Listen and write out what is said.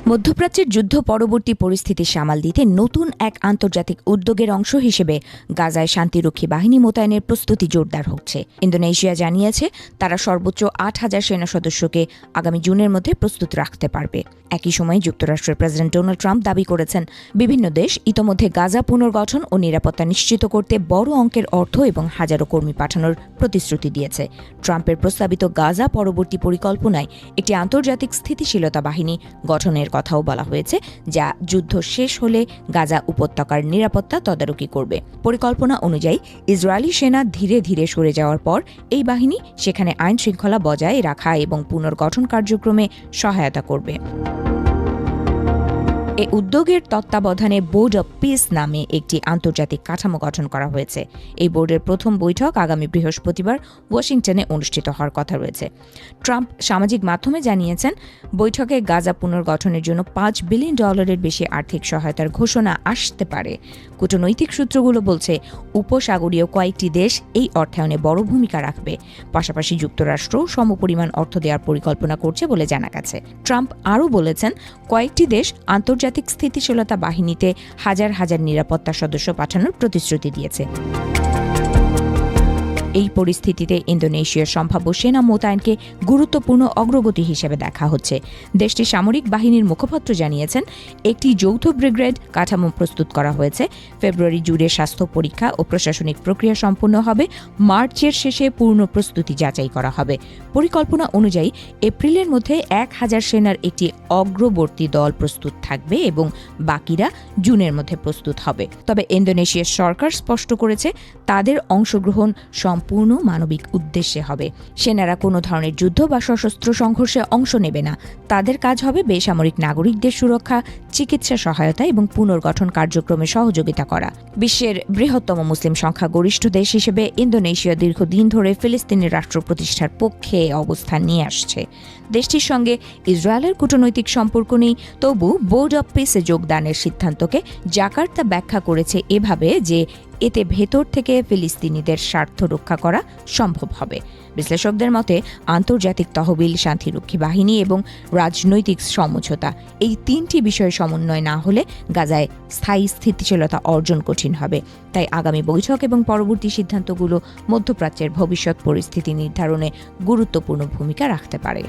মধ্যপ্রাচ্যের যুদ্ধ পরবর্তী পরিস্থিতি সামাল দিতে নতুন এক আন্তর্জাতিক উদ্যোগের অংশ হিসেবে গাজায় শান্তিরক্ষী বাহিনী মোতায়েনের প্রস্তুতি জোরদার হচ্ছে। ইন্দোনেশিয়া জানিয়েছে তারা সর্বোচ্চ 8,000 সেনা সদস্যকে আগামী জুনের মধ্যে প্রস্তুত রাখতে পারবে। একই সময়ে যুক্তরাষ্ট্রের প্রেসিডেন্ট ডোনাল্ড ট্রাম্প দাবি করেছেন বিভিন্ন দেশ ইতোমধ্যে গাজা পুনর্গঠন ও নিরাপত্তা নিশ্চিত করতে বড় অঙ্কের অর্থ এবং হাজারো কর্মী পাঠানোর প্রতিশ্রুতি দিয়েছে। ট্রাম্পের প্রস্তাবিত গাজা পরবর্তী পরিকল্পনায় একটি আন্তর্জাতিক স্থিতিশীলতা বাহিনী গঠনের কথাও বলা হয়েছে, যা যুদ্ধ শেষ হলে গাজা উপত্যকার নিরাপত্তা তদারকি করবে। পরিকল্পনা অনুযায়ী ইসরায়েলি সেনা ধীরে ধীরে সরে যাওয়ার পর এই বাহিনী সেখানে আইন শৃঙ্খলা বজায় রাখা এবং পুনর্গঠন কার্যক্রমে সহায়তা করবে। এই উদ্যোগের তত্ত্বাবধানে বোর্ড অব পিস নামে একটি আন্তর্জাতিক কাঠামো গঠন করা হয়েছে। এই বোর্ডের প্রথম বৈঠক আগামী বৃহস্পতিবার ওয়াশিংটনে অনুষ্ঠিত হওয়ার কথা রয়েছে। ট্রাম্প সামাজিক মাধ্যমে জানিয়েছেন বৈঠকে গাজা পুনর্গঠনের জন্য $5 বিলিয়ন বেশি আর্থিক সহায়তার ঘোষণা আসতে পারে। কূটনৈতিক সূত্রগুলো বলছে উপসাগরীয় কয়েকটি দেশ এই অর্থায়নে বড় ভূমিকা রাখবে। পাশাপাশি যুক্তরাষ্ট্র সমপরিমাণ অর্থ দেওয়ার পরিকল্পনা করছে বলে জানা গেছে। ট্রাম্প আরও বলেছেন কয়েকটি দেশ আন্তর্জাতিক স্থিতিশীলতা বাহিনীতে হাজার হাজার নিরাপত্তা সদস্য পাঠানোর প্রতিশ্রুতি দিয়েছে। এই পরিস্থিতিতে ইন্দোনেশিয়ার সম্ভাব্য সেনা মোতায়েনকে গুরুত্বপূর্ণ অগ্রগতি হিসেবে দেখা হচ্ছে। দেশটির সামরিক বাহিনীর মুখপাত্র জানিয়েছেন একটি যৌথ ব্রিগেড কাঠামো প্রস্তুত করা হয়েছে। ফেব্রুয়ারি জুড়ে স্বাস্থ্য পরীক্ষা ও প্রশাসনিক প্রক্রিয়া সম্পন্ন হবে। মার্চের শেষে পূর্ণ প্রস্তুতি যাচাই করা হবে। পরিকল্পনা অনুযায়ী এপ্রিলের মধ্যে 1,000 সেনার একটি অগ্রবর্তী দল প্রস্তুত থাকবে এবং বাকিরা জুনের মধ্যে প্রস্তুত হবে। তবে ইন্দোনেশিয়ার সরকার স্পষ্ট করেছে তাদের অংশগ্রহণ সম্পূর্ণ মানবিক উদ্দেশ্যে হবে। সেনারা কোনো ধরনের যুদ্ধ বা সশস্ত্র সংঘর্ষে অংশ নেবে না। তাদের কাজ হবে বেসামরিক নাগরিকদের সুরক্ষা, চিকিৎসা সহায়তা এবং পুনর্গঠন কার্যক্রমে সহযোগিতা করা। বিশ্বের বৃহত্তম মুসলিম সংখ্যাগরিষ্ঠ দেশ হিসেবে ইন্দোনেশিয়া দীর্ঘদিন ধরে ফিলিস্তিনের রাষ্ট্র প্রতিষ্ঠার পক্ষে অবস্থান নিয়ে আসছে। দেশটির সঙ্গে ইসরায়েলের কূটনৈতিক সম্পর্ক নেই, তবু বোর্ড অব পিসে যোগদানের সিদ্ধান্তকে জাকার্তা ব্যাখ্যা করেছে এভাবে যে এতে ভেতর থেকে ফিলিস্তিনিদের স্বার্থ রক্ষা করা সম্ভব হবে। বিশ্লেষকদের মতে আন্তর্জাতিক তহবিল, শান্তিরক্ষী বাহিনী এবং রাজনৈতিক সমঝোতা এই তিনটি বিষয়ে সমন্বয় না হলে গাজায় স্থায়ী স্থিতিশীলতা অর্জন কঠিন হবে। তাই আগামী বৈঠক এবং পরবর্তী সিদ্ধান্তগুলো মধ্যপ্রাচ্যের ভবিষ্যৎ পরিস্থিতি নির্ধারণে গুরুত্বপূর্ণ ভূমিকা রাখতে পারে।